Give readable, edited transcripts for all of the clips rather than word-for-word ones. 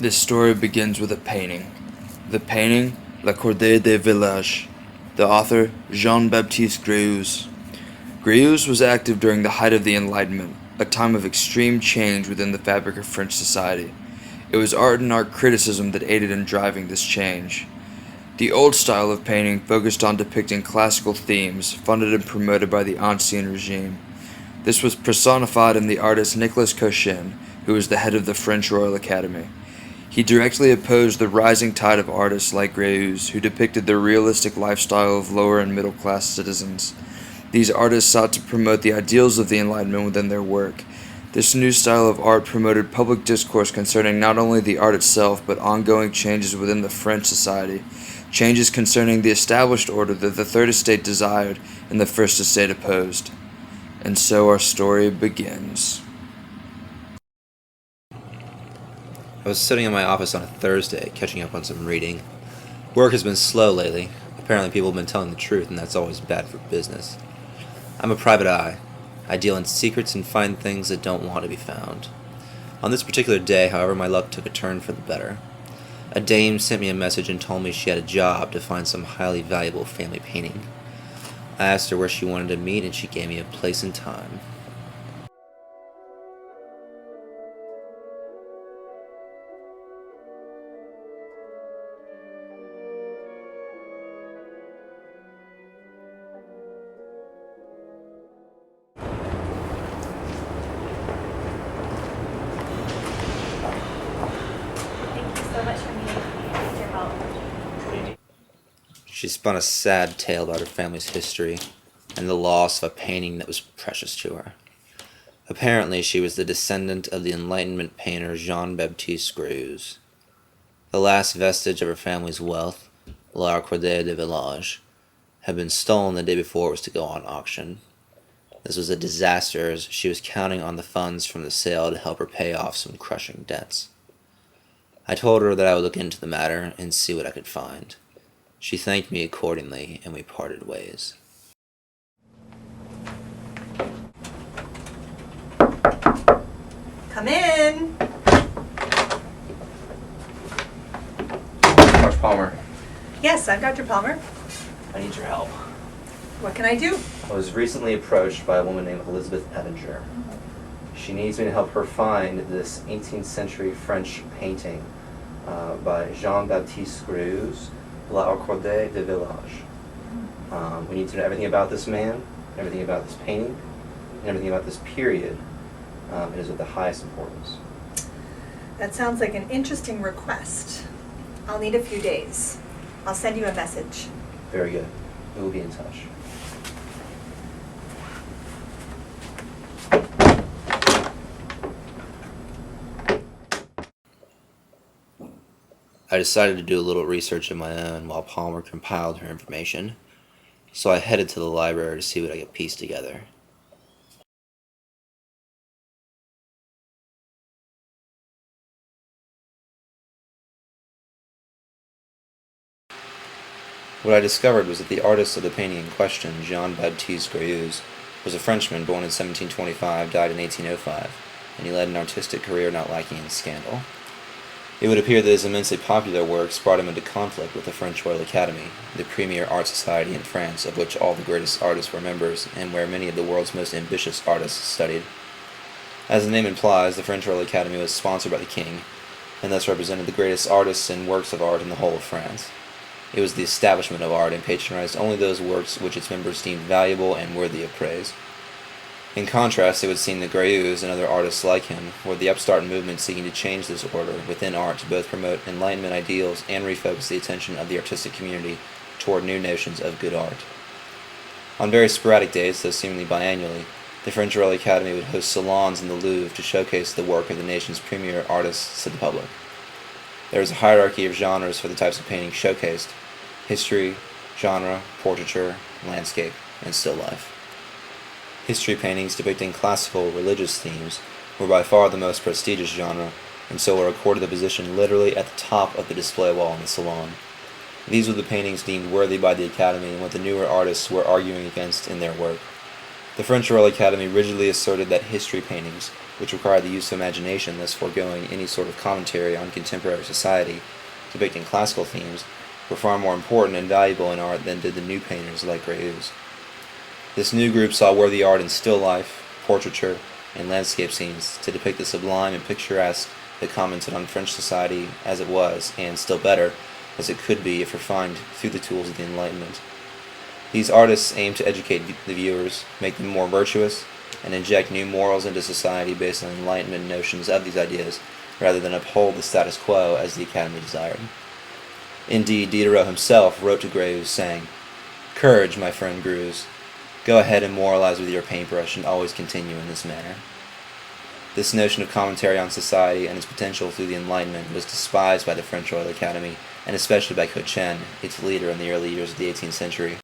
This story begins with a painting. The painting, La Cordée des Villages. The author, Jean-Baptiste Greuze. Greuze was active during the height of the Enlightenment, a time of extreme change within the fabric of French society. It was art and art criticism that aided in driving this change. The old style of painting focused on depicting classical themes, funded and promoted by the Ancien regime. This was personified in the artist Nicolas Cochin, who was the head of the French Royal Academy. He directly opposed the rising tide of artists like Greuze, who depicted the realistic lifestyle of lower and middle class citizens. These artists sought to promote the ideals of the Enlightenment within their work. This new style of art promoted public discourse concerning not only the art itself, but ongoing changes within the French society, changes concerning the established order that the Third Estate desired and the First Estate opposed. And so our story begins. I was sitting in my office on a Thursday, catching up on some reading. Work has been slow lately. Apparently people have been telling the truth, and that's always bad for business. I'm a private eye. I deal in secrets and find things that don't want to be found. On this particular day, however, my luck took a turn for the better. A dame sent me a message and told me she had a job to find some highly valuable family painting. I asked her where she wanted to meet, and she gave me a place and time. Thank you so much for meeting me. I need your help. She spun a sad tale about her family's history and the loss of a painting that was precious to her. Apparently, she was the descendant of the Enlightenment painter Jean-Baptiste Greuze. The last vestige of her family's wealth, La Cordée des Villages, had been stolen the day before it was to go on auction. This was a disaster, as she was counting on the funds from the sale to help her pay off some crushing debts. I told her that I would look into the matter and see what I could find. She thanked me accordingly, and we parted ways. Come in. Dr. Palmer, Yes, I'm Dr. Palmer. I need your help. What can I do? I was recently approached by a woman named Elizabeth Evinger. She needs me to help her find this 18th century French painting by Jean-Baptiste Greuze, La Cordée des Villages. We need to know everything about this man, everything about this painting, and everything about this period. It is of the highest importance. That sounds like an interesting request. I'll need a few days. I'll send you a message. Very good. We will be in touch. I decided to do a little research of my own while Palmer compiled her information, so I headed to the library to see what I could piece together. What I discovered was that the artist of the painting in question, Jean-Baptiste Greuze, was a Frenchman born in 1725, died in 1805, and he led an artistic career not lacking in scandal. It would appear that his immensely popular works brought him into conflict with the French Royal Academy, the premier art society in France, of which all the greatest artists were members, and where many of the world's most ambitious artists studied. As the name implies, the French Royal Academy was sponsored by the king, and thus represented the greatest artists and works of art in the whole of France. It was the establishment of art and patronized only those works which its members deemed valuable and worthy of praise. In contrast, it would seem that Greuze and other artists like him were the upstart movement seeking to change this order within art to both promote Enlightenment ideals and refocus the attention of the artistic community toward new notions of good art. On very sporadic days, though seemingly biannually, the French Royal Academy would host salons in the Louvre to showcase the work of the nation's premier artists to the public. There is a hierarchy of genres for the types of painting showcased: history, genre, portraiture, landscape, and still life. History paintings depicting classical religious themes were by far the most prestigious genre, and so were accorded a position literally at the top of the display wall in the salon. These were the paintings deemed worthy by the Academy and what the newer artists were arguing against in their work. The French Royal Academy rigidly asserted that history paintings which required the use of imagination, thus foregoing any sort of commentary on contemporary society, depicting classical themes, were far more important and valuable in art than did the new painters like Greuze. This new group saw worthy art in still life, portraiture, and landscape scenes to depict the sublime and picturesque that commented on French society as it was, and still better, as it could be if refined through the tools of the Enlightenment. These artists aim to educate the viewers, make them more virtuous, and inject new morals into society based on Enlightenment notions of these ideas, rather than uphold the status quo as the Academy desired. Indeed, Diderot himself wrote to Greuze saying, "Courage, my friend Greuze. Go ahead and moralize with your paintbrush and always continue in this manner." This notion of commentary on society and its potential through the Enlightenment was despised by the French Royal Academy, and especially by Cochin, its leader in the early years of the 18th century.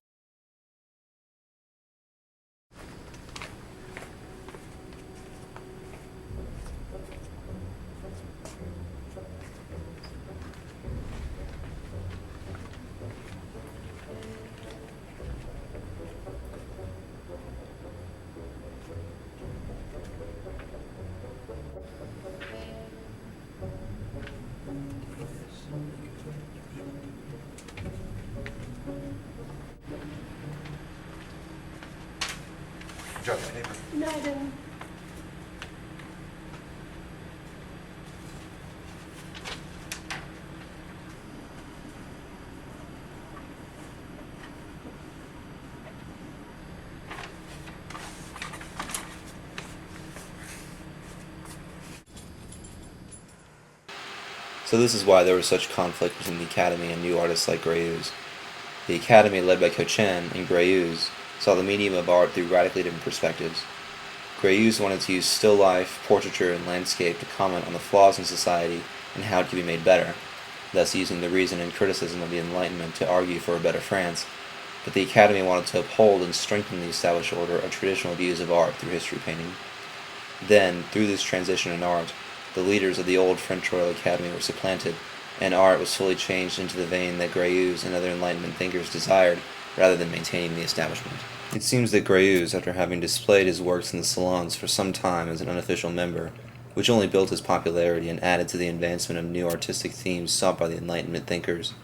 Drop the paper. No, I didn't. So this is why there was such conflict between the Academy and new artists like Greuze. The Academy, led by Cochin and Greuze, saw the medium of art through radically different perspectives. Greuze wanted to use still life, portraiture, and landscape to comment on the flaws in society and how it could be made better, thus using the reason and criticism of the Enlightenment to argue for a better France. But the Academy wanted to uphold and strengthen the established order of traditional views of art through history painting. Then, through this transition in art, the leaders of the old French Royal Academy were supplanted, and art was fully changed into the vein that Greuze and other Enlightenment thinkers desired, rather than maintaining the establishment. It seems that Greuze, after having displayed his works in the salons for some time as an unofficial member, which only built his popularity and added to the advancement of new artistic themes sought by the Enlightenment thinkers,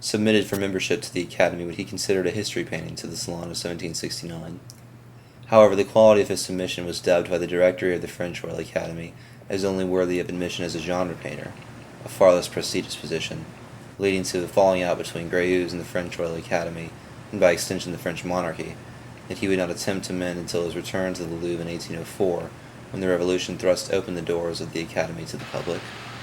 submitted for membership to the Academy what he considered a history painting to the Salon of 1769. However, the quality of his submission was dubbed by the Directory of the French Royal Academy as only worthy of admission as a genre painter, a far less prestigious position, leading to the falling out between Greuze and the French Royal Academy, and by extension the French monarchy, that he would not attempt to mend until his return to the Louvre in 1804, when the Revolution thrust open the doors of the Academy to the public.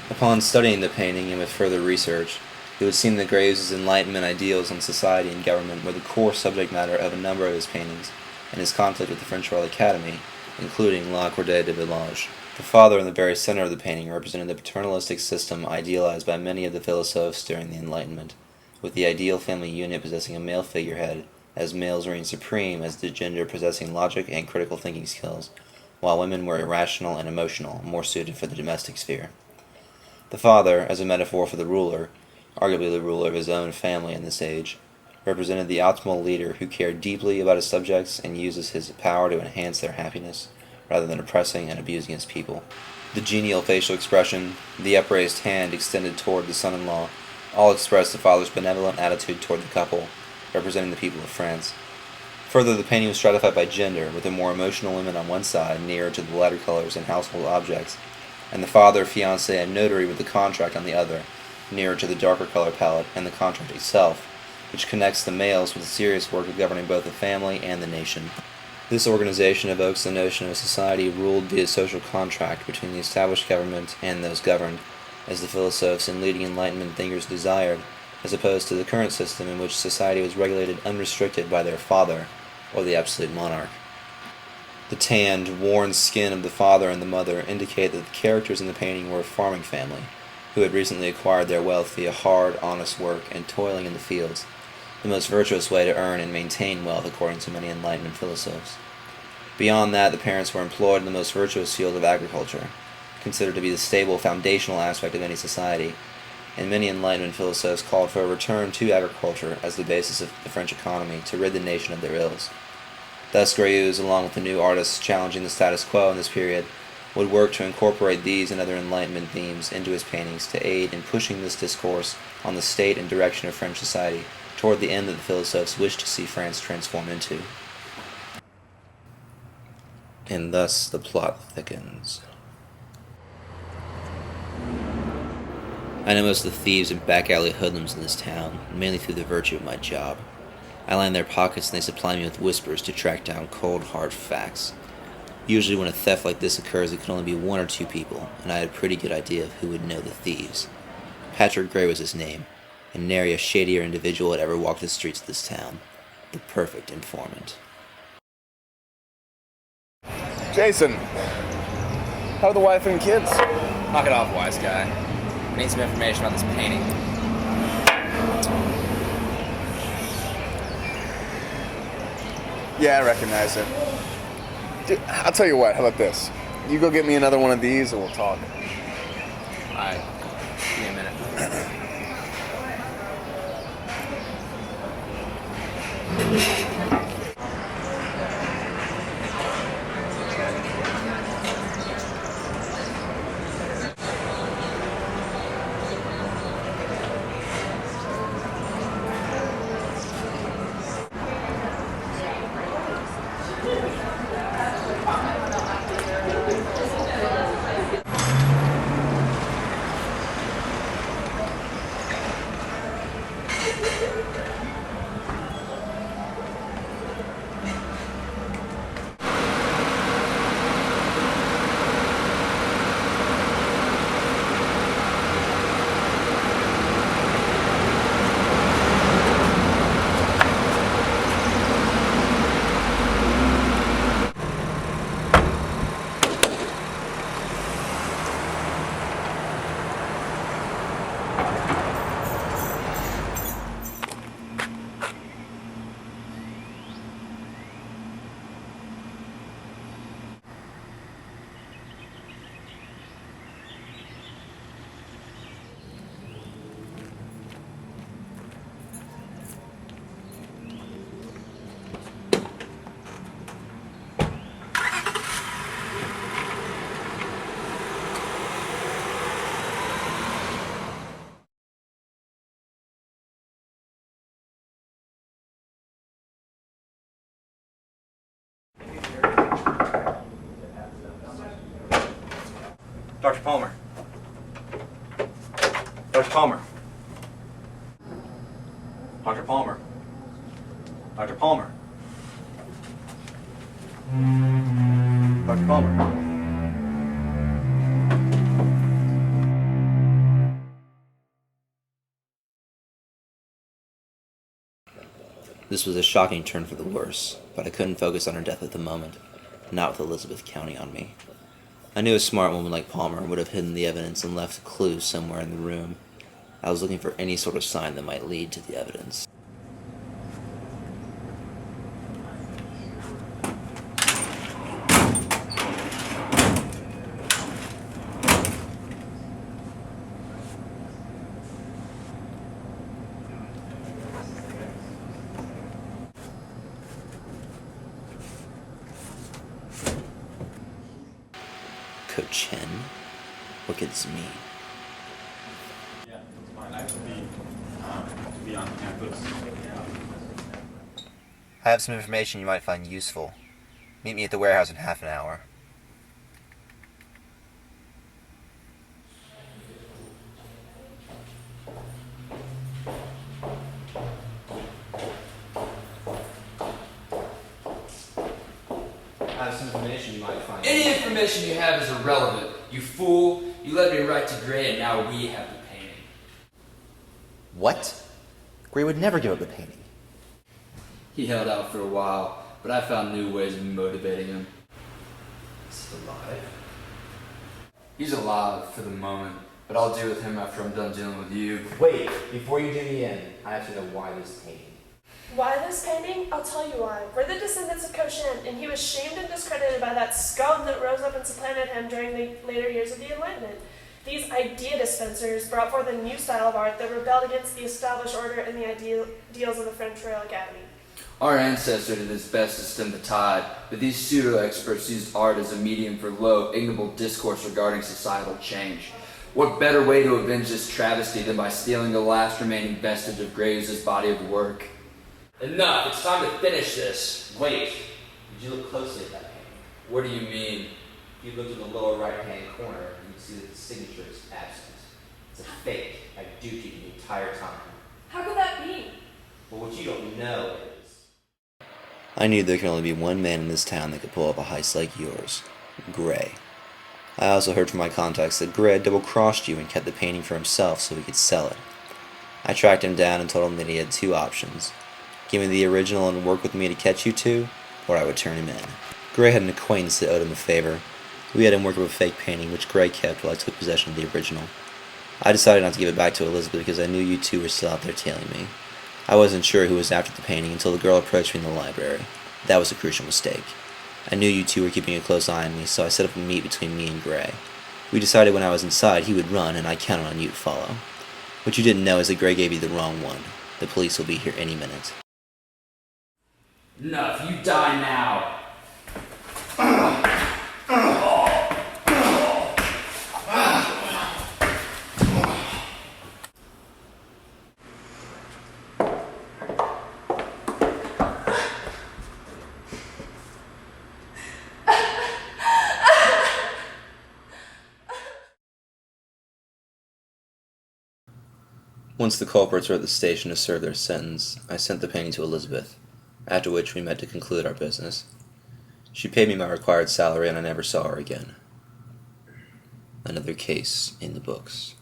Upon studying the painting and with further research, it would seem that Greuze's Enlightenment ideals on society and government were the core subject matter of a number of his paintings, and his conflict with the French Royal Academy, including La Cordée de Village. The father in the very center of the painting represented the paternalistic system idealized by many of the philosophes during the Enlightenment, with the ideal family unit possessing a male figurehead, as males reigned supreme as the gender possessing logic and critical thinking skills, while women were irrational and emotional, more suited for the domestic sphere. The father, as a metaphor for the ruler, arguably the ruler of his own family in this age, represented the optimal leader who cared deeply about his subjects and uses his power to enhance their happiness, rather than oppressing and abusing his people. The genial facial expression, the upraised hand extended toward the son-in-law, all express the father's benevolent attitude toward the couple, representing the people of France. Further, the painting was stratified by gender, with the more emotional women on one side, nearer to the lighter colors and household objects, and the father, fiancé, and notary with the contract on the other, nearer to the darker color palette and the contract itself, which connects the males with the serious work of governing both the family and the nation. This organization evokes the notion of a society ruled via social contract between the established government and those governed, as the philosophers and leading Enlightenment thinkers desired, as opposed to the current system in which society was regulated unrestricted by their father, or the absolute monarch. The tanned, worn skin of the father and the mother indicate that the characters in the painting were a farming family, who had recently acquired their wealth via hard, honest work and toiling in the fields, the most virtuous way to earn and maintain wealth according to many Enlightenment philosophers. Beyond that, the parents were employed in the most virtuous field of agriculture, considered to be the stable, foundational aspect of any society, and many Enlightenment philosophers called for a return to agriculture as the basis of the French economy to rid the nation of their ills. Thus Greuze, along with the new artists challenging the status quo in this period, would work to incorporate these and other Enlightenment themes into his paintings to aid in pushing this discourse on the state and direction of French society toward the end that the philosophes wished to see France transform into. And thus the plot thickens. I know most of the thieves and back alley hoodlums in this town, mainly through the virtue of my job. I line their pockets and they supply me with whispers to track down cold, hard facts. Usually when a theft like this occurs, it can only be one or two people, and I had a pretty good idea of who would know the thieves. Patrick Gray was his name, and nary a shadier individual had ever walked the streets of this town. The perfect informant. Jason, how are the wife and kids? Knock it off, wise guy. I need some information about this painting. Yeah, I recognize it. Dude, I'll tell you what, how about this? You go get me another one of these and we'll talk. Alright, give me a minute. Dr. Palmer. Dr. Palmer. Dr. Palmer. Dr. Palmer. Dr. Palmer. This was a shocking turn for the worse, but I couldn't focus on her death at the moment, not with Elizabeth counting on me. I knew a smart woman like Palmer would have hidden the evidence and left a clue somewhere in the room. I was looking for any sort of sign that might lead to the evidence. Cochen? What could this mean? Yeah, it's fine. I should be on campus. I have some information you might find useful. Meet me at the warehouse in half an hour. I have some information you might find. Any information you have is irrelevant. You fool. You led me right to Gray, and now we have the painting. What? Gray would never give up the painting. He held out for a while, but I found new ways of motivating him. Is he alive? He's alive for the moment, but I'll deal with him after I'm done dealing with you. Wait, before you do me in, I have to know why this painting. Why this painting? I'll tell you why. We're the descendants of Cochen, and he was shamed and discredited by that scum that rose up and supplanted him during the later years of the Enlightenment. These idea dispensers brought forth a new style of art that rebelled against the established order and the ideals of the French Royal Academy. Our ancestor did his best to stem the tide, but these pseudo-experts used art as a medium for low, ignoble discourse regarding societal change. What better way to avenge this travesty than by stealing the last remaining vestige of Graves' body of work? Enough, it's time to finish this. Wait, did you look closely at that painting? What do you mean? If you looked in the lower right-hand corner, you'd see that the signature is absent. It's a fake. I duped you the entire time. How could that be? But what you don't know is... I knew there could only be one man in this town that could pull off a heist like yours. Gray. I also heard from my contacts that Gray had double-crossed you and kept the painting for himself so he could sell it. I tracked him down and told him that he had two options. Give me the original and work with me to catch you two, or I would turn him in. Gray had an acquaintance that owed him a favor. We had him work up a fake painting, which Gray kept while I took possession of the original. I decided not to give it back to Elizabeth because I knew you two were still out there tailing me. I wasn't sure who was after the painting until the girl approached me in the library. That was a crucial mistake. I knew you two were keeping a close eye on me, so I set up a meet between me and Gray. We decided when I was inside he would run, and I counted on you to follow. What you didn't know is that Gray gave you the wrong one. The police will be here any minute. Enough, you die now! Once the culprits were at the station to serve their sentence, I sent the painting to Elizabeth, after which we met to conclude our business. She paid me my required salary and I never saw her again. Another case in the books.